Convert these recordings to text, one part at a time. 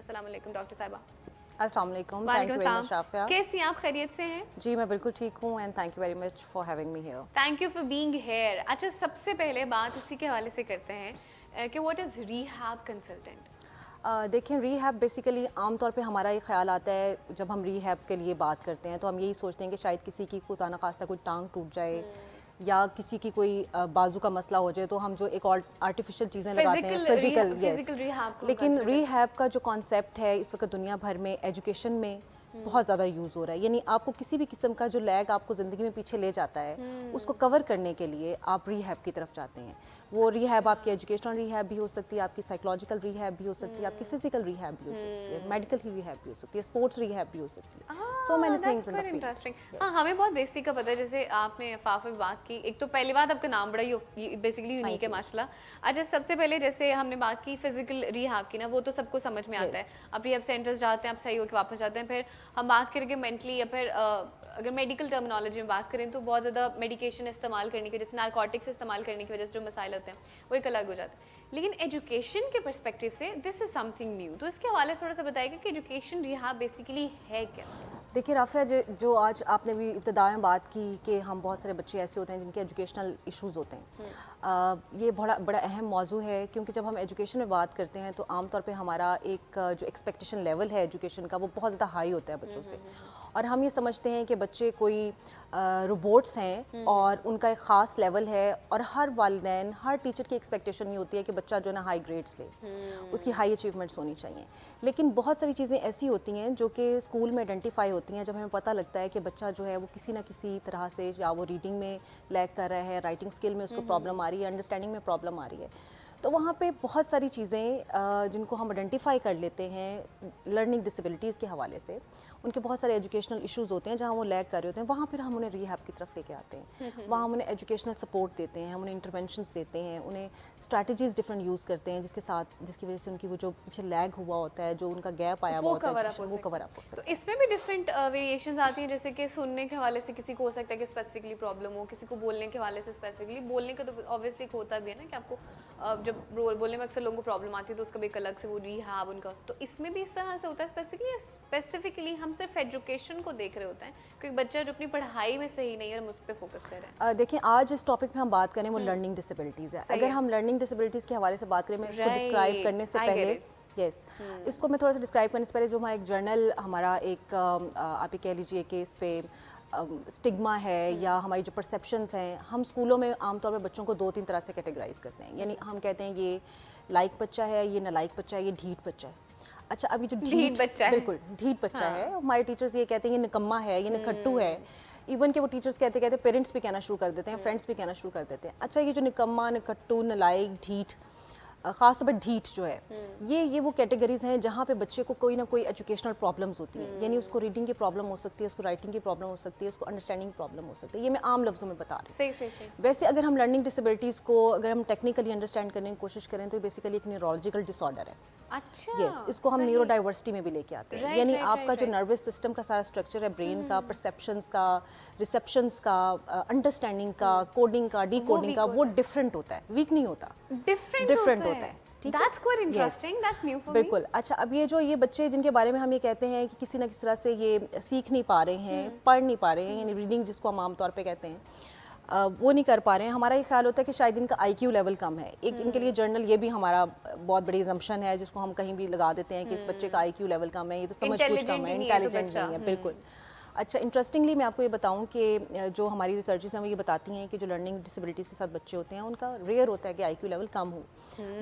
अस्सलाम वालेकुम डॉक्टर साहिबा। अस्सलाम वालेकुम, thank you very much Shafia. कैसी हैं आप, खैरियत से हैं? जी मैं बिल्कुल ठीक हूँ and thank you very much for having me here. Thank you for being here. अच्छा, सबसे पहले बात इसी के हवाले से करते हैं कि व्हाट इज़ रिहैब कंसल्टेंट? देखें, रीहैब बेसिकली आमतौर पे हमारा ये ख्याल आता है जब हम रीहैब के लिए बात करते हैं तो हम यही सोचते हैं कि शायद किसी की खुदा न खास्ता कोई टांग टूट जाए या किसी की कोई बाजू का मसला हो जाए तो हम जो एक और आर्टिफिशियल चीज़ें लगाते हैं फिजिकल रिहैब। लेकिन रीहैब का जो कॉन्सेप्ट है इस वक्त दुनिया भर में एजुकेशन में बहुत ज़्यादा यूज़ हो रहा है। यानी आपको किसी भी किस्म का जो लैग आपको ज़िंदगी में पीछे ले जाता है उसको कवर करने के लिए आप रीहैब की तरफ जाते हैं। वो रीहैब आपकी एजुकेशनल रीहैब भी हो सकती है, आपकी साइकोलॉजिकल रीहैब भी हो सकती है, आपकी फिजिकल रीहैब भी हो सकती है, मेडिकल ही रीहैब भी हो सकती है, स्पोर्ट्स रीहैब भी हो सकती है। So many things in the field. Interesting. हाँ, हमें बहुत बेसिक का पता है, जैसे आपने फाफ में बात की। एक तो पहली बात, आपका नाम बड़ा ही बेसिकली यूनिक है माशाल्लाह। अच्छा, सबसे पहले जैसे हमने बात की फिजिकल रिहैब की ना, वो तो सबको समझ में आता है। आप रिहैब सेंटर्स जाते हैं, आप सही होकर वापस जाते हैं। फिर हम बात करेंगे मेंटली या फिर अगर मेडिकल टर्मिनोलॉजी में बात करें तो बहुत ज़्यादा मेडिकेशन इस्तेमाल करने की, जैसे नारकोटिक्स इस्तेमाल करने की वजह से जो मसाइल होते हैं वो एक अलग हो जाते हैं। लेकिन एजुकेशन के पर्सपेक्टिव से दिस इज समथिंग न्यू, तो इसके हवाले से थोड़ा सा बताइएगा कि एजुकेशन रिहैब बेसिकली है क्या? देखिए राफिया, जो आज आपने भी इब्तिदा में बात की कि हम बहुत सारे बच्चे ऐसे होते हैं जिनके एजुकेशनल इश्यूज़ होते हैं। ये बड़ा अहम मौजू है क्योंकि जब हम एजुकेशन में बात करते हैं तो आमतौर पे हमारा एक जो एक्सपेक्टेशन लेवल है एजुकेशन का वो बहुत ज़्यादा हाई होता है बच्चों से। और हम ये समझते हैं कि बच्चे कोई रोबोट्स हैं और उनका एक ख़ास लेवल है और हर वालिदैन हर टीचर की एक्सपेक्टेशन ये होती है कि बच्चा जो है ना हाई ग्रेड्स ले, उसकी हाई अचीवमेंट्स होनी चाहिए। लेकिन बहुत सारी चीज़ें ऐसी होती हैं जो कि स्कूल में आइडेंटिफाई होती हैं जब हमें पता लगता है कि बच्चा जो है वो किसी ना किसी तरह से या वो रीडिंग में लैग कर रहा है, राइटिंग स्किल में उसको प्रॉब्लम आ रही है, अंडरस्टैंडिंग में प्रॉब्लम आ रही है। तो वहाँ पे बहुत सारी चीज़ें जिनको हम आइडेंटिफाई कर लेते हैं लर्निंग डिसेबिलिटीज़ के हवाले से, उनके बहुत सारे एजुकेशनल इश्यूज़ होते हैं जहाँ वो लैग कर रहे होते हैं, वहाँ फिर हम उन्हें रिहैब की तरफ लेके आते हैं। वहाँ हम उन्हें एजुकेशनल सपोर्ट देते हैं, हम उन्हें इंटरवेंशंस देते हैं, उन्हें स्ट्रैटेजीज़ डिफरेंट यूज़ करते हैं जिसकी वजह से उनकी वो जो पीछे लैग हुआ होता है, जो उनका गैप आया हुआ होता है, वो कवर अप हो सकता है। तो इसमें भी डिफरेंट वेरिएशंस आती हैं, जैसे कि सुनने के हवाले से किसी को हो सकता है कि स्पेसिफिकली प्रॉब्लम हो, किसी को बोलने के हवाले से स्पेसिफिकली। बोलने का तो ऑब्वियसली होता भी है ना कि आपको जब बोलने में अक्सर लोगों को प्रॉब्लम आती है तो उसका भी एक अलग से वो रिहैब उनका। तो इसमें भी इस तरह से होता है स्पेसिफिकली हम सिर्फ एजुकेशन को देख रहे होते हैं क्योंकि बच्चा जो अपनी पढ़ाई में सही नहीं है हम उस पर फोकस कर रहे हैं। देखिए, आज इस टॉपिक में हम बात करें वो लर्निंग डिसेबिलिटीज़ है। अगर हम लर्निंग डिसेबिलिटीज़ के हवाले से बात करें, मैं इसको डिस्क्राइब करने से पहले इसको मैं थोड़ा सा डिस्क्राइब करने से पहले जो हमारा एक जर्नल, हमारा एक आप ये कह लीजिए कि इस पे स्टिग्मा है या हमारी जो परसेप्शंस हैं, हम स्कूलों में आमतौर पर बच्चों को 2-3 तरह से कैटेगराइज करते हैं। यानी हम कहते हैं ये लाइक बच्चा है, ये नालायक बच्चा है, ये ढीठ बच्चा है। अच्छा, अभी जो ढीठ बच्चा है, बिल्कुल ढीठ बच्चा है, हमारे टीचर्स ये कहते हैं ये निकम्मा है, ये निखट्टू है। इवन के वो टीचर्स कहते कहते पेरेंट्स भी कहना शुरू कर देते हैं, फ्रेंड्स भी कहना शुरू कर देते हैं। अच्छा, ये जो निकम्मा, निखट्टू, नालायक, ढीठ, ख़ास तौर पर ढीठ जो है, ये वो कैटेगरीज हैं जहाँ पे बच्चे को कोई ना कोई एजुकेशनल प्रॉब्लम्स होती हैं। यानी उसको रीडिंग की प्रॉब्लम हो सकती है, उसको राइटिंग की प्रॉब्लम हो सकती है, उसको अंडरस्टैंडिंग प्रॉब्लम हो सकती है। ये मैं आम लफ्ज़ों में बता रही हूँ। सही। वैसे अगर हम लर्निंग डिसेबिलिटीज़ को अगर हम टेक्निकली अंडरस्टैंड करने की कोशिश करें तो बेसिकली एक न्यूरोलॉजिकल डिसऑर्डर है। अच्छा, इसको हम न्यूरो डाइवर्सिटी में भी लेके आते हैं। यानी आपका जो नर्वस सिस्टम का सारा स्ट्रक्चर है, ब्रेन का, परसेप्शंस का, रिसेप्शंस का, अंडरस्टैंडिंग का, कोडिंग का, डिकोडिंग का, वो डिफरेंट होता है, वीक नहीं होता, डिफरेंट होता है। That's quite interesting. That's new for me. बिल्कुल। अच्छा, अब ये बच्चे जिनके बारे में हम ये कहते हैं कि किसी ना किसी तरह से ये सीख नहीं पा रहे हैं, पढ़ नहीं पा रहे हैं, यानी रीडिंग जिसको हम आमतौर पे कहते हैं, वो नहीं कर पा रहे हैं, हमारा ये ख्याल होता है कि शायद इनका IQ लेवल कम है। एक इनके लिए जर्नल ये भी हमारा बहुत बड़ी असम्पशन है जिसको हम कहीं भी लगा देते हैं कि इस बच्चे का IQ लेवल कम है, ये तो समझ कुछ कम है, इंटेलिजेंट नहीं है। बिल्कुल। अच्छा, इंटरेस्टिंगली मैं आपको ये बताऊं कि जो हमारी रिसर्चेस हैं वो ये बताती हैं कि जो लर्निंग डिसेबिलिटीज़ के साथ बच्चे होते हैं उनका रेयर होता है कि IQ लेवल कम हो,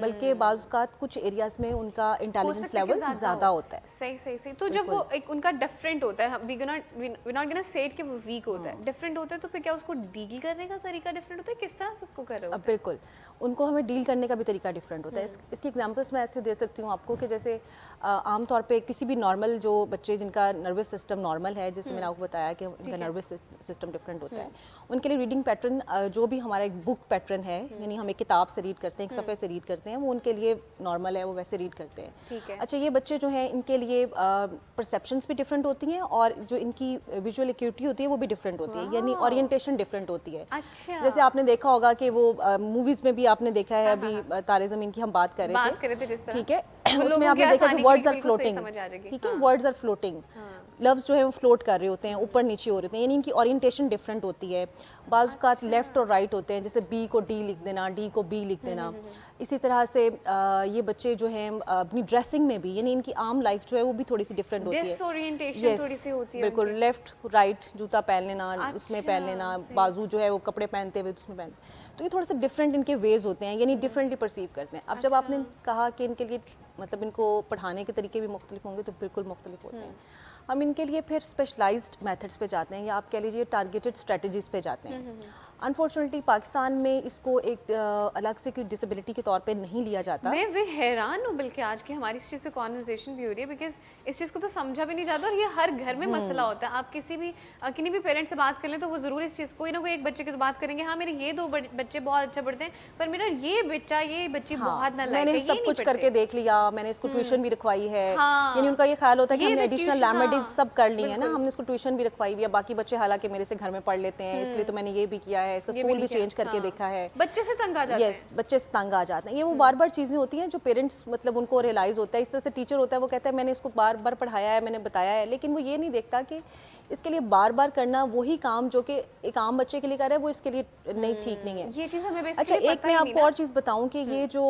बल्कि बाज़ कुछ एरियाज़ में उनका इंटेलिजेंस लेवल ज़्यादा होता है। सही। तो जब वो एक उनका डिफरेंट होता है, we not gonna say it कि वो वीक होता है, डिफरेंट होता है, तो फिर क्या उसको डील करने का तरीका डिफरेंट होता है? किस तरह से उसको कर रहे हो? बिल्कुल, उनको हमें डील करने का भी तरीका डिफरेंट होता है। इसकी एग्जांपल्स मैं ऐसे दे सकती हूँ आपको कि जैसे आमतौर पे किसी भी नॉर्मल जो बच्चे जिनका नर्वस सिस्टम नॉर्मल है, जैसे मैंने आपको बताया कि इनका नर्वस सिस्टम डिफरेंट होता है, उनके लिए रीडिंग पैटर्न जो भी हमारा एक बुक पैटर्न है, यानी हम एक किताब से रीड करते हैं, एक सफ़े से रीड करते हैं, वो उनके लिए नॉर्मल है, वो वैसे रीड करते हैं। ठीक है। अच्छा, ये बच्चे जो हैं इनके लिए परसेप्शंस भी डिफरेंट होती हैं और जो इनकी विजुअल एक्यूटी होती है वो भी डिफरेंट होती है, यानी ओरिएंटेशन डिफरेंट होती है। अच्छा। जैसे आपने देखा होगा कि वो मूवीज़ में भी आपने देखा है, अभी तारे ज़मीन की हम बात कर रहे थे, ठीक है। उसमें लोगों आपने की देखा आसानी कि के वर्ड्स लिए आर बिल्कुल सही फ्लोटिंग, समझ आ जाएगी। ठीक है, हाँ। वर्ड्स आर फ्लोटिंग, लफ्ज जो है वो फ्लोट कर रहे होते हैं, ऊपर नीचे हो रहे होते हैं, यानी इनकी ओरिएंटेशन डिफरेंट होती है। बाज़ का लेफ्ट और राइट होते हैं, जैसे बी को डी लिख देना, डी को बी लिख देना। इसी तरह से ये बच्चे जो हैं अपनी ड्रेसिंग में भी, यानी इनकी आम लाइफ जो है वो भी थोड़ी सी डिफरेंट होती है। डिसओरिएंटेशन Yes, थोड़ी सी होती है बिल्कुल, उनके। लेफ्ट राइट जूता पहन लेना, उसमें अच्छा, पहन लेना, सही। बाजू जो है वो कपड़े पहनते हुए उसमें पहन, तो ये थोड़े से डिफरेंट इनके वेज होते हैं, यानी डिफरेंटली परसीव करते हैं। अब जब आपने कहा कि इनके लिए मतलब इनको पढ़ाने के तरीके भी मुख्तलिफ होंगे, तो बिल्कुल मुख्तलिफ होते हैं। हम इनके लिए फिर स्पेशलाइज्ड मेथड्स पे जाते हैं, या आप कह लीजिए टारगेटेड स्ट्रेटजीज पे जाते हैं। अनफॉर्चुनेटली पाकिस्तान में इसको एक अलग से कोई डिसेबिलिटी के तौर पे नहीं लिया जाता। मैं वे हैरान हूँ बल्कि आज की हमारी इस चीज़ पे कॉन्वर्सेशन भी हो रही है, बिकॉज इस चीज़ को तो समझा भी नहीं जाता, और ये हर घर में मसला होता है। आप किसी भी किन्हीं भी पेरेंट्स से बात कर लें तो वो ज़रूर इस चीज़, कोई ना कोई एक बच्चे की तो बात करेंगे, हाँ मेरे ये दो बच्चे बहुत अच्छा पढ़ते हैं, पर मेरा ये बच्चा ये बच्ची बहुत ना लायक है, मैंने ये सब नहीं कुछ पढ़ते। करके देख लिया, मैंने इसको ट्यूशन भी रखवाई है, हाँ। यानी उनका ये ख्याल होता है कि ये हमने तो एडिशनल tuition, लैंग्वेजेस हाँ, सब कर ली है ना, बिल्कुल। हमने इसको ट्यूशन भी रखवाई हुई है, बाकी बच्चे हालांकि मेरे से घर में पढ़ लेते हैं, इसलिए तो मैंने ये भी किया है, इसका ये स्कूल भी नहीं चेंज किया, करके हाँ। देखा है। बच्चे से तंग आ जाते हैं। यस, बच्चे से तंग आ जाते हैं। ये वो बार बार चीज़ें होती हैं जो पेरेंट्स मतलब उनको रियलाइज़ होता है। इस तरह से टीचर होता है, वो कहता है मैंने इसको बार बार पढ़ाया है, मैंने बताया है, लेकिन वो ये नहीं देखता कि इसके लिए बार बार करना वही काम जो कि एक आम बच्चे के लिए कर रहा है, वो इसके लिए नहीं, ठीक नहीं है। ये चीज़ हमें अच्छा, बेसिकली एक मैं आपको और चीज़ बताऊं कि ये जो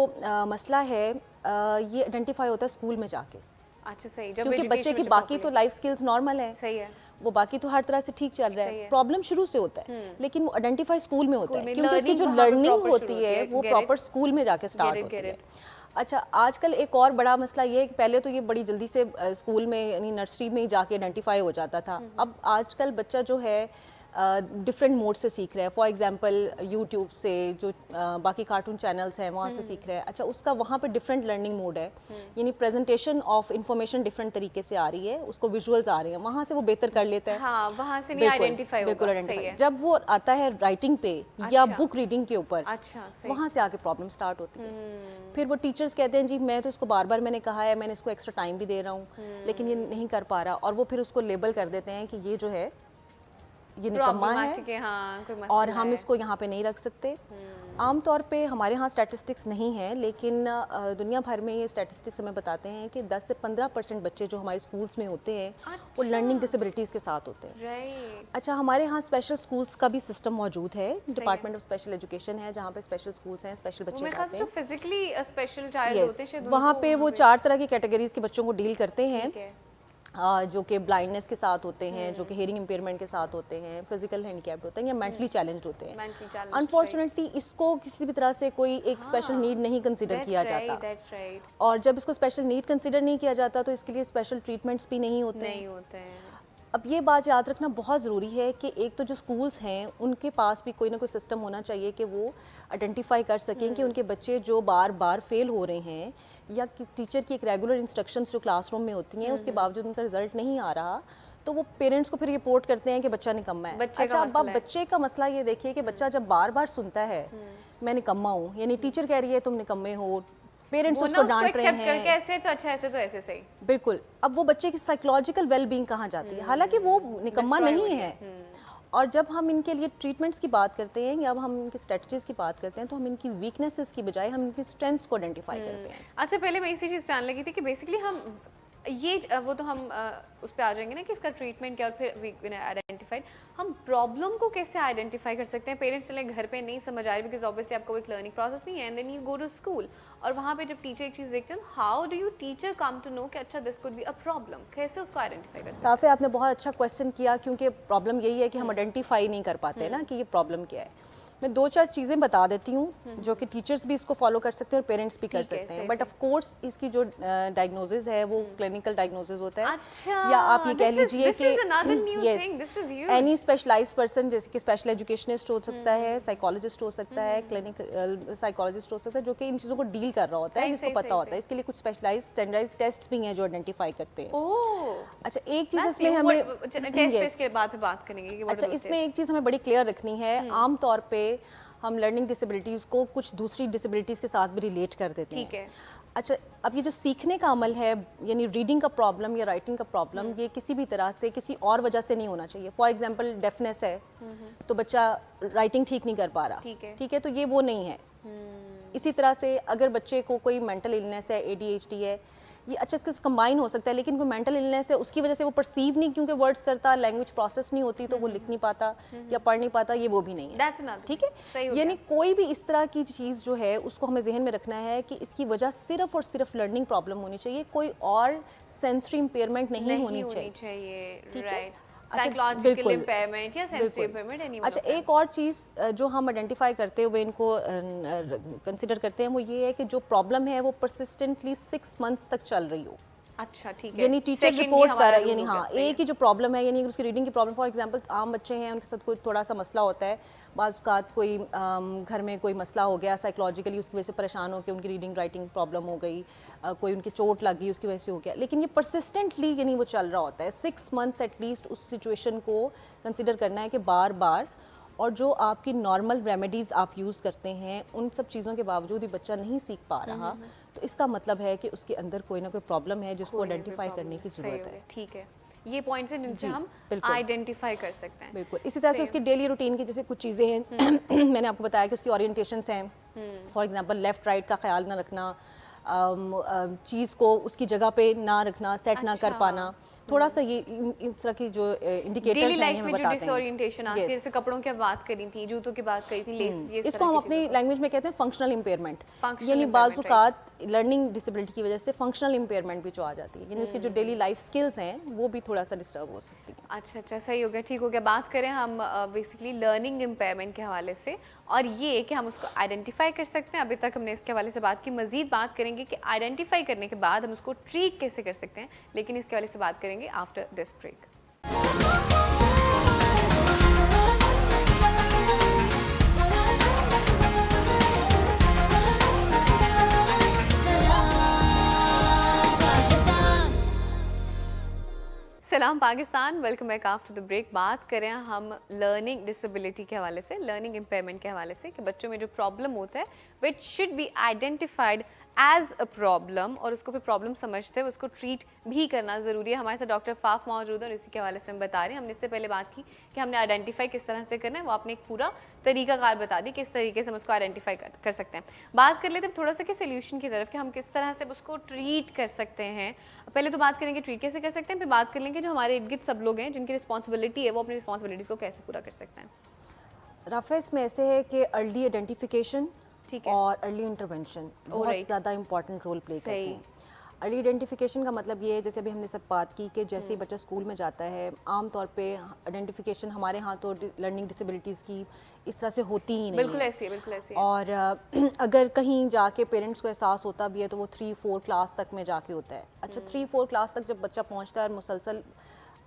मसला है ये आइडेंटिफाई होता है स्कूल में जाके, अच्छा सही, जब क्योंकि बच्चे की education बाकी तो properly- लाइफ स्किल्स नॉर्मल है, सही है, वो बाकी तो हर तरह से ठीक चल रहा सही है, है। प्रॉब्लम शुरू से होता है, लेकिन वो आइडेंटिफाई स्कूल में होता स्कूल है, में क्योंकि उसकी learning जो वहाँ पे लर्निंग proper होती शुरू होती है है, वो get प्रॉपर it? स्कूल में जाके स्टार्ट Get it, होती get है। it. अच्छा, आजकल एक और बड़ा मसला ये है कि पहले तो ये बड़ी जल्दी से स्कूल में यानी नर्सरी में ही जाके आइडेंटिफाई हो जाता था। अब आजकल बच्चा जो है डिफरेंट मोड से सीख रहा है। फॉर एग्जांपल यूट्यूब से जो बाकी कार्टून चैनल्स हैं वहाँ से सीख रहा है। अच्छा, उसका वहाँ पे डिफरेंट लर्निंग मोड है, यानी प्रेजेंटेशन ऑफ इंफॉर्मेशन डिफरेंट तरीके से आ रही है, उसको विजुअल्स आ रही हैं, वहाँ से वो बेहतर कर लेता है। हाँ, वहाँ से नहीं बिल्कुल, आइडेंटिफाई बिल्कुल होगा, सही आइडेंटिफाई। है। जब वो आता है राइटिंग पे या अच्छा। बुक रीडिंग के ऊपर, अच्छा, सही। वहाँ से आके प्रॉब्लम स्टार्ट होती है। फिर वो टीचर्स कहते हैं जी मैं तो इसको बार बार मैंने कहा है, मैंने इसको एक्स्ट्रा टाइम भी दे रहा हूँ, लेकिन ये नहीं कर पा रहा, और वो फिर उसको लेबल कर देते हैं कि ये जो है ये निकम्मा Problematic है, हाँ, कोई और मसला हम है। इसको यहाँ पे नहीं रख सकते। आमतौर पे हमारे यहाँ स्टैटिस्टिक्स नहीं है, लेकिन दुनिया भर में ये स्टैटिस्टिक्स हमें बताते हैं कि 10 से 15% बच्चे जो हमारे स्कूल्स में होते हैं वो लर्निंग डिसेबिलिटीज़ के साथ होते हैं। राइट, अच्छा, हमारे यहाँ स्पेशल स्कूल्स का भी सिस्टम मौजूद है, डिपार्टमेंट ऑफ स्पेशल एजुकेशन है, जहाँ पे स्पेशल स्कूल्स हैं, स्पेशल वो बच्चे मेरे ख्याल जाते से जो हैं। फिजिकली स्पेशल चाइल्ड होते हैं यस, शायद वहाँ उनको पे वो 4 तरह की कैटेगरीज के बच्चों को डील करते हैं, ठीक है। जो कि ब्लाइंडनेस के साथ होते हैं, जो कि हेयरिंग इम्पेयरमेंट के साथ होते हैं, फिजिकल हैंडीकैप्ड होते हैं, या मेंटली चैलेंज्ड होते हैं। Mentally challenged, अनफॉर्चुनेटली इसको किसी भी तरह से कोई एक स्पेशल नीड नहीं कंसिडर किया जाता, दैट्स राइट, और जब इसको स्पेशल नीड कंसिडर नहीं किया जाता तो इसके लिए स्पेशल ट्रीटमेंट्स भी नहीं होते हैं। नहीं होते हैं। अब ये बात याद रखना बहुत ज़रूरी है कि एक तो जो स्कूल्स हैं उनके पास भी कोई ना कोई सिस्टम होना चाहिए कि वो आइडेंटिफाई कर सकें कि उनके बच्चे जो बार बार फेल हो रहे हैं, या कि टीचर की एक रेगुलर इंस्ट्रक्शंस जो क्लासरूम में होती हैं उसके बावजूद उनका रिजल्ट नहीं आ रहा, तो वो पेरेंट्स को फिर रिपोर्ट करते हैं कि बच्चा निकम्मा है। बच्चे का अच्छा, अब मसला आप है। बच्चे का मसला ये देखिए कि बच्चा जब बार बार सुनता है मैं निकम्मा हूँ, यानी टीचर कह रही है तुम निकम्मे हो, पेरेंट्स वो उसको ना डांट रहे accept करके हैं, ऐसे तो अच्छा, ऐसे तो ऐसे सही। बिल्कुल। अब वो बच्चे की साइकोलॉजिकल वेलबींग कहाँ जाती है, हालांकि वो निकम्मा Destroy हो नहीं रही है। और जब हम इनके लिए ट्रीटमेंट्स की बात करते हैं या हम इनकी स्ट्रेटजीज की बात करते हैं, तो हम इनकी वीकनेसेस की बजाय हम इनकी स्ट्रेंथ्स को आइडेंटिफाई करते हैं। अच्छा, पहले मैं इसी चीज़ पे आने लगी थी कि बेसिकली हम ये वो तो हम उस पे आ जाएंगे ना कि इसका ट्रीटमेंट क्या, और फिर आइडेंटिफाइड हम प्रॉब्लम को कैसे आइडेंटिफाई कर सकते हैं। पेरेंट्स चले घर पे नहीं समझ आ रही, बिकॉज ऑब्वियसली आपको एक लर्निंग प्रोसेस नहीं है, and then you go to school, और वहाँ पे जब टीचर एक चीज़ देखते हैं, how do you teacher come to know कि अच्छा this could be a problem, कैसे उसको आइडेंटिफाई कर सकते काफ़ी आपने बहुत अच्छा क्वेश्चन किया, क्योंकि प्रॉब्लम यही है कि हम आइडेंटिफाई नहीं कर पाते ना कि ये प्रॉब्लम क्या है। मैं 2-4 चीज़ें बता देती हूँ जो कि टीचर्स भी इसको फॉलो कर सकते हैं और पेरेंट्स भी कर ठीक है, सकते हैं, सही, बट ऑफ कोर्स इसकी जो डायग्नोसिस है वो क्लिनिकल डायग्नोसिस होता है। अच्छा, या आप ये कह लीजिए कि कि एनी स्पेशलाइज्ड पर्सन, जैसे कि स्पेशल एजुकेशनिस्ट हो सकता है, साइकोलॉजिस्ट हो सकता है, क्लिनिकल साइकोलॉजिस्ट हो सकता है, जो कि इन चीज़ों को डील कर रहा होता है, सही, जिसको सही, पता सही, होता है। इसके लिए कुछ स्पेशलाइज्ड स्टैंडर्डाइज्ड टेस्ट भी हैं जो आइडेंटिफाई करते हैं। ओह, अच्छा, एक चीज़ इसमें हमें टेस्ट पे Yes. इसके बाद फिर बात करेंगे कि what अच्छा, are those इसमें एक चीज़ हमें बड़ी क्लियर रखनी है, आम तौर पे हम लर्निंग डिसेबिलिटीज़ को कुछ दूसरी डिसेबिलिटीज़ के साथ भी रिलेट कर देते हैं। ठीक है। अच्छा, अब ये जो सीखने का अमल है, यानी रीडिंग का प्रॉब्लम या राइटिंग का प्रॉब्लम, ये किसी भी तरह से किसी और वजह से नहीं होना चाहिए। फॉर एग्जांपल डेफनेस है तो बच्चा राइटिंग ठीक नहीं कर पा रहा, ठीक है, तो ये वो नहीं है। इसी तरह से अगर बच्चे को कोई मेंटल इलनेस है, ADHD है, ये अच्छे से कंबाइन हो सकता है, लेकिन कोई मेंटल इलनेस है उसकी वजह से वो परसीव नहीं क्योंकि वर्ड्स करता, लैंग्वेज प्रोसेस नहीं होती तो वो लिख नहीं पाता या पढ़ नहीं पाता, ये वो भी नहीं है। That's another ठीक thing. सही है, हो यानी गया। कोई भी इस तरह की चीज़ जो है उसको हमें जहन में रखना है कि इसकी वजह सिर्फ और सिर्फ लर्निंग प्रॉब्लम होनी चाहिए, कोई और सेंसरी इम्पेयरमेंट नहीं होनी चाहिए। ठीक है? राइट। अच्छा, साइकोलॉजिकल बिल्कुल, इम्पेयरमेंट या सेंसरी बिल्कुल। इम्पेयरमेंट, एनी अच्छा, एक और चीज़ जो हम आइडेंटिफाई करते हुए इनको कंसिडर करते हैं वो ये है कि जो प्रॉब्लम है वो परसिस्टेंटली 6 मंथ्स तक चल रही हो। अच्छा, ठीक है। यानी टीचर Second ये रिपोर्ट कर हमारा रहा है, rule यानी हो गया, हाँ सही है। एक ही जो प्रॉब्लम है, यानी उसकी रीडिंग की प्रॉब्लम, फॉर एग्जांपल आम बच्चे हैं उनके साथ कोई थोड़ा सा मसला होता है, बाज़ औक़ात कोई घर में कोई मसला हो गया साइकोलॉजिकली, उसकी वजह से परेशान हो के उनकी रीडिंग राइटिंग प्रॉब्लम हो गई, कोई उनकी चोट लग गई उसकी वजह से हो गया, लेकिन ये परसिस्टेंटली यानी वो चल रहा होता है 6 मंथ्स एटलीस्ट। उस सिचुएशन को कंसिडर करना है कि बार बार, और जो आपकी नॉर्मल रेमेडीज़ आप यूज़ करते हैं उन सब चीज़ों के बावजूद भी बच्चा नहीं सीख पा रहा, तो इसका मतलब है कि उसके अंदर कोई ना कोई प्रॉब्लम है जिसको कोई ना कोई आइडेंटिफाई problem करने की सही ज़रूरत हो है। गया, ठीक है। ये पॉइंट्स हैं जिनसे जी, हम बिल्कुल। आइडेंटिफाई कर सकते हैं। बिल्कुल, इसी तरह से उसकी डेली रूटीन की जैसे कुछ चीज़ें हैं मैंने आपको बताया कि उसकी ओरिएंटेशंस हैं, फॉर एग्जांपल लेफ़्ट राइट का ख्याल ना रखना, चीज़ को उसकी जगह पे ना रखना, सेट ना कर अच्छा। पाना, थोड़ा सा ये इस तरह की जो इंडिकेटर्स डेली हैं लाइफ हमें में जो बताते हैं। डिसओरिएंटेशन आती है, Yes. जैसे कपड़ों की बात करी थी, जूतों की बात करी थी, लेस, ये इसको हम अपनी लैंग्वेज में कहते हैं फंक्शनल इम्पेयरमेंट, Functional यानी impairment, बाज़-औक़ात लर्निंग डिसेबिलिटी की वजह से फंक्शनल इम्पेयरमेंट भी जो आ जाती है, यानी उसकी जो डेली लाइफ स्किल्स हैं वो भी थोड़ा सा डिस्टर्ब हो सकती हैं। अच्छा अच्छा, सही हो गया, ठीक हो गया। बात करें हम बेसिकली लर्निंग इम्पेयरमेंट के हवाले से, और ये कि हम उसको आइडेंटिफाई कर सकते हैं। अभी तक हमने इसके हवाले से बात की, मजीद बात करेंगे कि आइडेंटिफाई करने के बाद हम उसको ट्रीट कैसे कर सकते हैं, लेकिन इसके हवाले से बात करेंगे आफ्टर दिस ब्रेक। सलाम Pakistan, welcome back after the break. बात करें हम लर्निंग डिसेबिलिटी के हवाले से, लर्निंग इम्पेयरमेंट के हवाले से, कि बच्चों में जो प्रॉब्लम होता है which should be identified as a problem, और उसको फिर प्रॉब्लम समझते हुए उसको ट्रीट भी करना ज़रूरी है। हमारे साथ डॉक्टर फाफ मौजूद है और इसी के हवाले से हम बता रहे हैं। हमने इससे पहले बात की कि हमने आइडेंटिफाई किस तरह से करना है, वो आपने एक पूरा तरीकाकार बता दी किस तरीके से हम उसको आइडेंटिफाई कर सकते हैं। बात कर लेते हैं थोड़ा सा कि सोल्यूशन की तरफ, कि हम किस तरह से उसको ट्रीट कर सकते हैं। पहले तो बात करेंगे ट्रीट कैसे कर सकते हैं, फिर बात कर लेंगे जो हमारे इर्द गिर्द सब लोग हैं जिनकी रिस्पॉन्सिबिलिटी है वो अपनी रिस्पॉन्सिबिलिटीज़ को कैसे पूरा कर सकते हैं। राफा, इसमें ऐसे है कि अर्ली आइडेंटिफिकेशन ठीक है। और अर्ली इंटरवेंशन बहुत right. ज़्यादा इंपॉर्टेंट रोल प्ले करते सही। हैं। अर्ली आइडेंटिफिकेशन का मतलब ये है, जैसे अभी हमने सब बात की कि जैसे ही बच्चा स्कूल में जाता है, आम तौर पे आइडेंटिफिकेशन हमारे यहाँ तो लर्निंग डिसेबिलिटीज़ की इस तरह से होती ही नहीं बिल्कुल है। ऐसी है, बिल्कुल ऐसी है। और अगर कहीं जाके पेरेंट्स को एहसास होता भी है तो वो 3-4 क्लास तक में जाके होता है। अच्छा, 3-4 क्लास तक जब बच्चा पहुँचता है और मुसलसल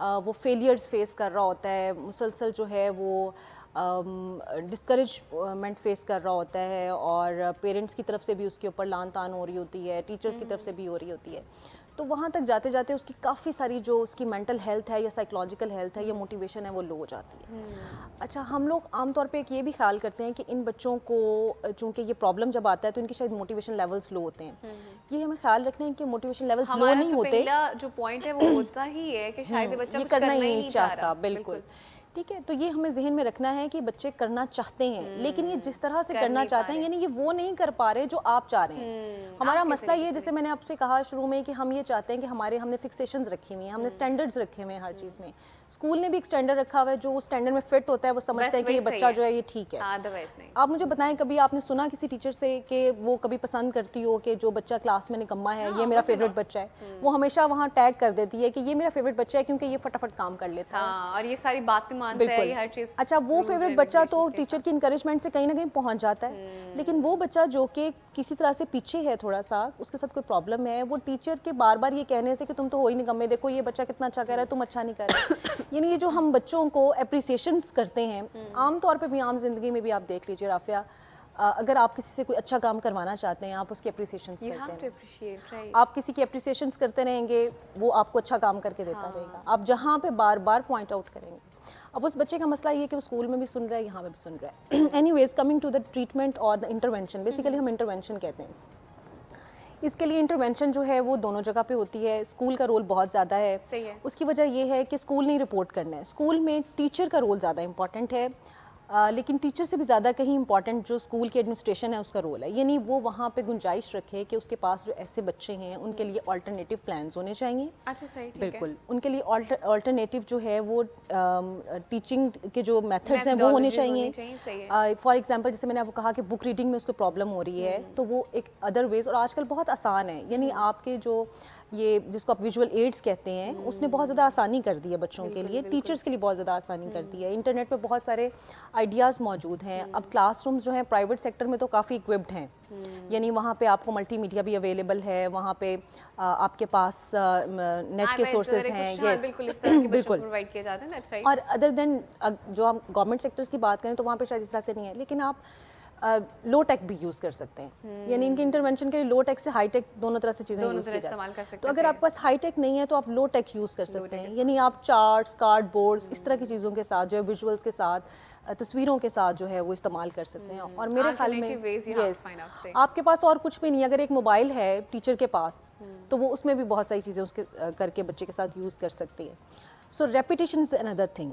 वो फेलियर्स फेस कर रहा होता है, मुसलसल जो है वो डिस्करेजमेंट फेस कर रहा होता है, और पेरेंट्स की तरफ से भी उसके ऊपर लान तान हो रही होती है, टीचर्स की तरफ से भी हो रही होती है, तो वहाँ तक जाते जाते उसकी काफ़ी सारी जो उसकी मेंटल हेल्थ है या साइकोलॉजिकल हेल्थ है या मोटिवेशन है वो लो हो जाती है। अच्छा, हम लोग आमतौर पे एक ये भी ख्याल करते हैं कि इन बच्चों को चूंकि ये प्रॉब्लम जब आता है तो इनके शायद मोटिवेशन लेवल्स लो होते हैं। ये हमें ख्याल रखना है कि मोटिवेशन लेवल्स लो हमारा नहीं तो होते, पहला जो पॉइंट है वो होता ही है कि शायद ये बच्चा ये कुछ करना करना ही ही नहीं नहीं चाह चाहता। रहा। बिल्कुल, ठीक है, तो ये हमें जहन में रखना है कि बच्चे करना चाहते हैं, लेकिन ये जिस तरह से कर करना नहीं पा चाहते हैं रहे। यानी ये वो नहीं कर पा रहे जो आप चाह रहे हैं। हमारा आपके मसला तरीके ये, से जैसे मैंने आपसे कहा शुरू में, कि हम ये चाहते हैं कि हमने फिक्सेशंस रखी हुई हैं, हमने स्टैंडर्ड्स रखे हुए हैं हर चीज़ में। स्कूल ने भी एक स्टैंडर्ड रखा हुआ है, जो उस स्टैंडर्ड में फिट होता है वो समझते हैं कि वही ये सही बच्चा है। जो है ये ठीक है। अदरवाइज नहीं। आप मुझे बताएं, कभी आपने सुना किसी टीचर से कि वो कभी पसंद करती हो कि जो बच्चा क्लास में निकम्मा है ये मेरा फेवरेट बच्चा है? वो हमेशा वहाँ टैग कर देती है कि ये मेरा फेवरेट बच्चा है क्योंकि ये फटाफट काम कर लेता है। हाँ, और ये सारी बातें मानता है, ये हर चीज़। अच्छा, वो फेवरेट बच्चा तो टीचर की इंकरेजमेंट से कहीं ना कहीं पहुंच जाता है, लेकिन वो बच्चा जो कि किसी तरह से पीछे है, थोड़ा सा उसके साथ कोई प्रॉब्लम है, वो टीचर के बार बार ये कहने से कि तुम तो हो ही नहीं कम, देखो ये बच्चा कितना अच्छा कर रहा है, तुम अच्छा नहीं कर रहे यानी ये जो हम बच्चों को अप्रिसिएशंस करते हैं, आम तौर पे भी आम जिंदगी में भी आप देख लीजिए राफिया, अगर आप किसी से कोई अच्छा काम करवाना चाहते हैं, आप उसकी अप्रिसिएशंस करते हैं, आप किसी की अप्रिसिएशंस करते रहेंगे, वो आपको अच्छा काम करके देता रहेगा। आप जहाँ पे बार बार पॉइंट आउट करेंगे, अब उस बच्चे का मसला ये है कि वो स्कूल में भी सुन रहा है, यहाँ पे भी सुन रहा है। Anyways, coming to the treatment और द इंटरवेंशन, बेसिकली हम इंटरवेंशन कहते हैं। इसके लिए इंटरवेंशन जो है वो दोनों जगह पे होती है। स्कूल का रोल बहुत ज़्यादा है। उसकी वजह ये है कि स्कूल नहीं रिपोर्ट करना है, स्कूल में टीचर का रोल ज़्यादा इंपॉर्टेंट है। लेकिन टीचर से भी ज़्यादा कहीं इंपॉर्टेंट जो स्कूल की एडमिनिस्ट्रेशन है उसका रोल है, यानी वो वहाँ पे गुंजाइश रखे कि उसके पास जो ऐसे बच्चे हैं उनके लिए ऑल्टरनेटिव प्लान्स होने चाहिए। अच्छा, सही, ठीक है। बिल्कुल, उनके लिए ऑल्टरनेटिव जो है वो टीचिंग के जो मेथड्स हैं वो होने चाहिए। फॉर एग्जांपल जैसे मैंने आपको कहा कि बुक रीडिंग में उसको प्रॉब्लम हो रही है, तो वो एक अदर वेज, और आजकल बहुत आसान है, यानी आपके जो ये जिसको आप विजुअल एड्स कहते हैं उसने बहुत ज़्यादा आसानी कर दी है बच्चों के लिए, टीचर्स के लिए बहुत ज़्यादा आसानी कर दी है। इंटरनेट पे बहुत सारे आइडियाज़ मौजूद हैं। अब क्लासरूम्स जो हैं प्राइवेट सेक्टर में तो काफ़ी इक्विप्ड हैं, यानी वहाँ पे आपको मल्टीमीडिया भी अवेलेबल है, वहाँ पे आपके पास नेट के सोर्सेज हैं। यस, बिल्कुल प्रोवाइड किए जाते हैं, दैट्स राइट। और अदर देन जो हम गवर्नमेंट सेक्टर्स की बात करें तो वहाँ पे शायद इस तरह से नहीं है, लेकिन आप लो टेक भी यूज़ कर सकते हैं, यानी इनके इंटरवेंशन के लिए लो टेक से हाई टेक दोनों तरह से चीज़ें यूज़ की जाती हैं। तो अगर आपके पास हाई टेक नहीं है तो आप लो टेक यूज़ कर सकते हैं, यानी आप चार्ट्स, कार्ड बोर्ड्स, इस तरह की चीज़ों के साथ जो है विजुअल्स के साथ, तस्वीरों के साथ जो है वो इस्तेमाल कर सकते हैं। और मेरे ख्याल में यस, आपके पास और कुछ भी नहीं, अगर एक मोबाइल है टीचर के पास तो वो उसमें भी बहुत सारी चीज़ें उसके करके बच्चे के साथ यूज़ कर सकती है। सो रेपिटेशन इज अनदर थिंग।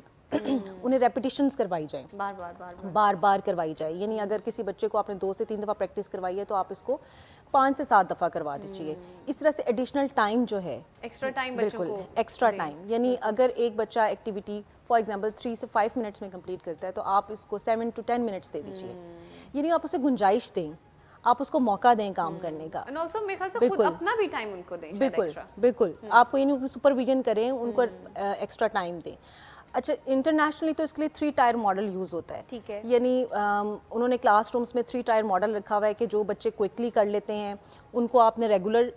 उन्हें रेपिटेशंस करवाई जाए, बार बार करवाई जाए, यानी अगर किसी बच्चे को आपने 2 से 3 दफ़ा प्रैक्टिस करवाई है तो आप इसको 5 से 7 दफ़ा करवा दीजिए। इस तरह से एडिशनल टाइम जो है, एक्स्ट्रा टाइम, बिल्कुल एक्स्ट्रा टाइम, यानी अगर एक बच्चा एक्टिविटी फॉर एग्जांपल 3 से 5 मिनट्स में कंप्लीट करता है तो आप इसको 7 to 10 मिनट्स दे दीजिए, यानी आप उसे गुंजाइश दें, आप उसको मौका दें काम करने का। एंड आल्सो मेरे ख्याल से खुद अपना भी टाइम उनको दें, बिल्कुल बिल्कुल, आपको यानी सुपरविजन करें, उनको एक्स्ट्रा टाइम दें। अच्छा, इंटरनेशनली तो इसके लिए 3 टायर मॉडल यूज़ होता है, ठीक है, यानी उन्होंने क्लासरूम्स में 3 टायर मॉडल रखा हुआ है कि जो बच्चे क्विकली कर लेते हैं उनको आपने रेगुलर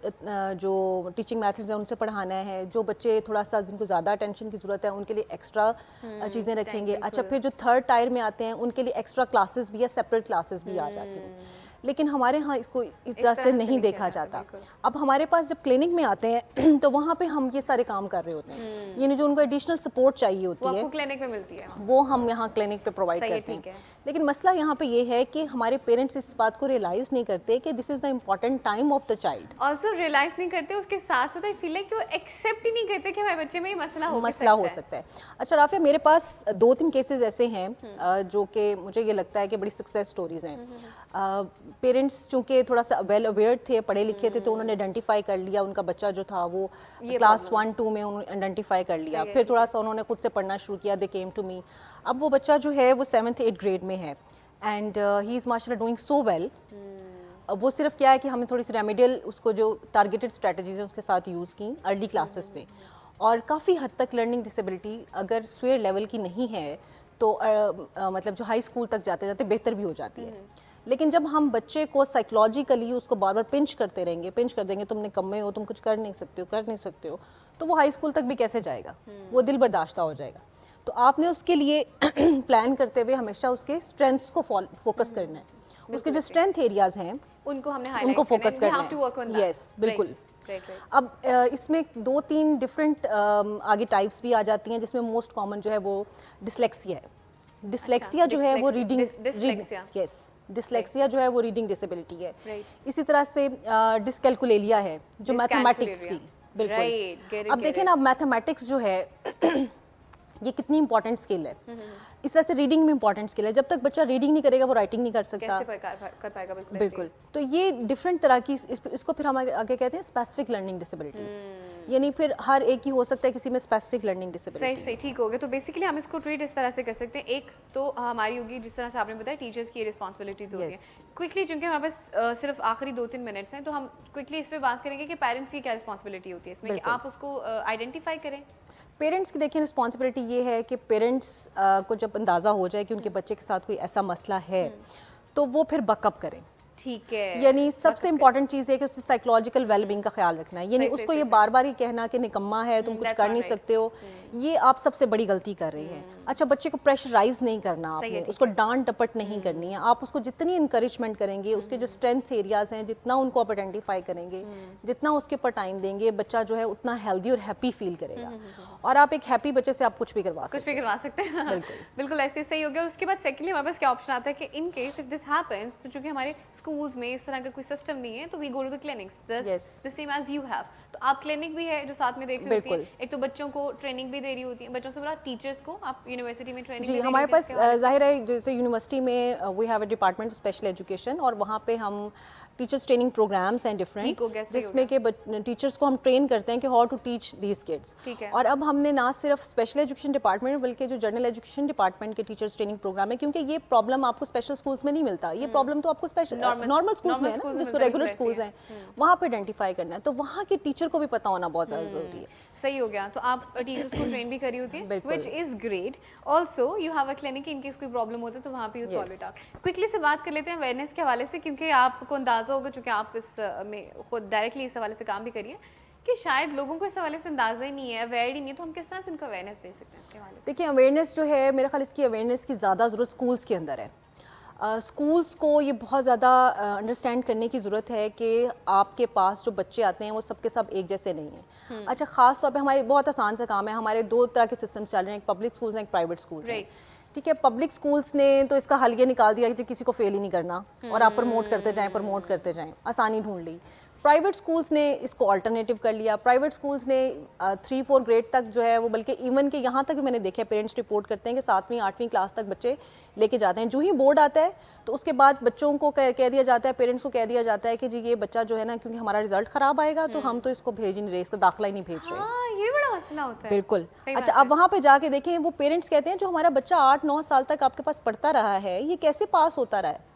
जो टीचिंग मेथड्स हैं उनसे पढ़ाना है, जो बच्चे थोड़ा सा जिनको ज़्यादा अटेंशन की ज़रूरत है उनके लिए एक्स्ट्रा चीज़ें रखेंगे। अच्छा, फिर जो 3rd टायर में आते हैं उनके लिए एक्स्ट्रा क्लासेस भी या सेपरेट क्लासेस भी आ जाती हैं, लेकिन हमारे यहाँ इसको इस तरह से नहीं देखा जाता। अब हमारे पास जब क्लिनिक में आते हैं तो वहाँ पे हम ये सारे काम कर रहे होते हैं, यानी जो उनको एडिशनल सपोर्ट चाहिए होती है वो क्लिनिक में मिलती है, वो हम यहाँ क्लिनिक पे प्रोवाइड करते हैं। लेकिन मसला यहाँ पे ये है कि हमारे पेरेंट्स इस बात को रियलाइज नहीं करते कि this is the important time of the child. Also realise नहीं करते, उसके साथ साथ आई फील लाइक कि वो एक्सेप्ट ही नहीं करते कि हमारे बच्चे में ये मसला हो सकता है। अच्छा राफिया, मेरे पास 2-3 केसेस ऐसे हैं जो कि मुझे ये लगता है कि बड़ी सक्सेस स्टोरीज हैं। पेरेंट्स चूंकि थोड़ा सा वेल अवेयर थे, पढ़े लिखे थे, तो उन्होंने आइडेंटिफाई कर लिया उनका बच्चा जो था वो क्लास 1-2 में उन्होंने आइडेंटिफाई कर लिया, फिर थोड़ा सा उन्होंने खुद से पढ़ना शुरू किया, दे केम टू मी। अब वो बच्चा जो है वो 7th-8th ग्रेड में है एंड ही इज़ माशाल्लाह डूइंग सो वेल। वो सिर्फ क्या है कि हमने थोड़ी सी रेमेडियल उसको जो टारगेटेड स्ट्रेटजीज हैं उसके साथ यूज़ की अर्ली क्लासेस में, और काफ़ी हद तक लर्निंग डिसेबिलिटी अगर स्वेयर लेवल की नहीं है तो मतलब जो हाई स्कूल तक जाते जाते बेहतर भी हो जाती है। लेकिन जब हम बच्चे को साइकोलॉजिकली उसको बार बार पिंच करते रहेंगे, पिंच कर देंगे, तुम निकम्मे हो, तुम कुछ कर नहीं सकते हो, तो वो हाई स्कूल तक भी कैसे जाएगा, वो दिल बर्दाश्ता हो जाएगा। तो आपने उसके लिए प्लान करते हुए हमेशा उसके स्ट्रेंथ्स को फोकस करना है, उसके जो स्ट्रेंथ एरियाज हैं उनको फोकस करना है। यस, बिल्कुल। अब इसमें 2-3 डिफरेंट आगे टाइप्स भी आ जाती हैं, जिसमें मोस्ट कॉमन जो है वो डिसलेक्सिया है। डिसलेक्सिया जो है वो रीडिंग, यस, डिसलेक्सिया जो है वो रीडिंग डिसेबिलिटी है। इसी तरह से डिसकैलकुलेलिया है जो मैथमेटिक्स की, बिल्कुल। अब देखिए ना, मैथमेटिक्स जो है ये कितनी इंपॉर्टेंट स्किल है। इस तरह से रीडिंग में इंपॉर्टेंट स्किल है, जब तक बच्चा रीडिंग नहीं करेगा वो राइटिंग नहीं कर सकता, कैसे कर पाएगा। बिल्कुल। तो ये डिफरेंट तरह की इसको फिर हम आगे कहते हैं स्पेसिफिक लर्निंग डिसेबिलिटीज, यानी फिर हर एक ही हो सकता है किसी में स्पेसिफिक लर्निंग डिसेबिलिटी। सही, ठीक हो गया। तो बेसिकली हम इसको ट्रीट इस तरह से कर सकते हैं, एक तो हमारी होगी जिस तरह से आपने बताया टीचर्स की रिस्पॉन्सिबिलिटी तो होगी। क्विकली चूंकि हमारे पास सिर्फ आखिरी 2-3 मिनट्स हैं, तो हम क्विकली इस पर बात करेंगे कि पेरेंट्स की क्या रिस्पॉन्सिबिलिटी होती है इसमें, कि आप उसको आइडेंटिफाई करें। पेरेंट्स की देखिए रिस्पॉन्सिबिलिटी ये है कि पेरेंट्स को जब अंदाज़ा हो जाए कि उनके बच्चे के साथ कोई ऐसा मसला है तो वो फिर बकअप करें, ठीक है। यानी सबसे इंपॉर्टेंट चीज़ है कि उसकी साइकोलॉजिकल वेलबींग का ख्याल रखना है, यानी उसको ये बार बार ही कहना कि निकम्मा है, तुम कुछ कर नहीं सकते हो, ये आप सबसे बड़ी गलती कर रही हैं। अच्छा, बच्चे को प्रेशराइज नहीं करना आपने, उसको डांट डपट नहीं करनी है, आप उसको जितनी इंकरेजमेंट करेंगे, उसके जो स्ट्रेंथ एरियाज हैं जितना उनको आप आइडेंटिफाई करेंगे, जितना उसके ऊपर टाइम देंगे, बच्चा जो है उतना हेल्दी और हैप्पी फील करेगा। और आप एक हैप्पी बच्चे से आप कुछ भी करवा सकते हैं। बिल्कुल ऐसे सही हो गया। उसके बाद सेकेंडली हमारे पास क्या ऑप्शन आता है कि in case if this happens, तो चूंकि हमारे स्कूल्स में इस तरह का कोई सिस्टम नहीं है, तो we go to the clinics Yes. Just the same as you have. तो आप क्लिनिक भी है जो साथ में देख रही होती है, एक तो बच्चों को ट्रेनिंग भी दे रही होती है, बच्चों से बोला टीचर्स को आप यूनिवर्सिटी में ट्रेनिंग जी, हमारे पास जाहिर है जैसे यूनिवर्सिटी में we have a department of special education, और वहाँ पे हम टीचर्स ट्रेनिंग प्रोग्राम्स हैं डिफरेंट, ठीक हो गया, सही जिसमें कि टीचर्स को हम ट्रेन करते हैं कि how to teach these kids. ठीक है। और अब हमने ना सिर्फ स्पेशल एजुकेशन डिपार्टमेंट बल्कि जो जनरल एजुकेशन डिपार्टमेंट के टीचर्स ट्रेनिंग प्रोग्राम है, क्योंकि ये प्रॉब्लम आपको स्पेशल स्कूल्स में नहीं मिलता, ये प्रॉब्लम तो आपको स्पेशल नॉर्मल स्कूल्स में है ना, जिसको रेगुलर स्कूल्स हैं वहाँ पे आइडेंटिफाई करना है, तो वहाँ के टीचर को भी पता होना बहुत ज़्यादा ज़रूरी है। सही हो गया। तो आप टीचर्स को ट्रेन भी करी होती है, which is great. Also you have a clinic in case कोई प्रॉब्लम होता है तो वहाँ पे you solve it out. Quickly से बात कर लेते हैं अवेयरनेस के हवाले से, क्योंकि आपको अंदाजा होगा चूंकि आप इस में खुद डायरेक्टली इस हवाले से काम भी करिए कि शायद लोगों को इस हवाले से अंदाजा ही नहीं है, अवेयर ही नहीं, तो हम किस तरह से उनको अवेयरनेस दे सकते हैं इसके हवाले से? देखिए, अवेयरनेस जो है मेरा ख्याल इसकी अवेयरनेस की ज़्यादा ज़रूरत स्कूल्स के अंदर है। स्कूल्स को ये बहुत ज़्यादा अंडरस्टैंड करने की ज़रूरत है कि आपके पास जो बच्चे आते हैं वो सबके सब एक जैसे नहीं हैं। अच्छा, ख़ास तौर पे हमारे बहुत आसान सा काम है, हमारे दो तरह के सिस्टम्स चल रहे हैं, एक पब्लिक स्कूल्स हैं, एक प्राइवेट स्कूल्स हैं। ठीक है, पब्लिक स्कूल्स ने तो इसका हल ये निकाल दिया कि किसी को फेल ही नहीं करना और आप प्रमोट करते जाएं, आसानी ढूंढ ली। प्राइवेट स्कूल्स ने इसको अल्टरनेटिव कर लिया। प्राइवेट स्कूल्स ने 3-4 ग्रेड तक जो है वो, बल्कि इवन के यहाँ तक भी मैंने देखा है, पेरेंट्स रिपोर्ट करते हैं कि 7वीं-8वीं क्लास तक बच्चे लेके जाते हैं। जो ही बोर्ड आता है तो उसके बाद बच्चों को कह दिया जाता है, पेरेंट्स को कह दिया जाता है कि जी ये बच्चा जो है ना, क्योंकि हमारा रिजल्ट खराब आएगा तो हम तो इसको भेज ही नहीं रहे, इसका दाखिला ही नहीं भेज रहे। हाँ, ये बड़ा मसला होता है। बिल्कुल। अच्छा, अब वहाँ पे जाके देखें, वो पेरेंट्स कहते हैं जो हमारा बच्चा 8-9 साल तक आपके पास पढ़ता रहा है, ये कैसे पास होता रहा है?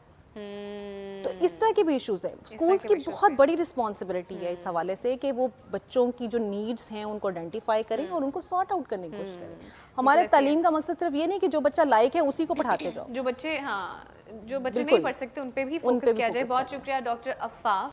तो इस तरह के भी इश्यूज हैं। स्कूल्स की बहुत बड़ी रिस्पॉन्सिबिलिटी है इस हवाले से कि वो बच्चों की जो नीड्स हैं उनको आइडेंटिफाई करें और उनको सॉर्ट आउट करने की कोशिश करें। हमारे तालीम का मकसद सिर्फ ये नहीं कि जो बच्चा लायक है उसी को पढ़ाते जाओ। जो बच्चे नहीं पढ़ सकते उन पे भी फोकस किया जाए। बहुत शुक्रिया डॉक्टर अफ़ाफ।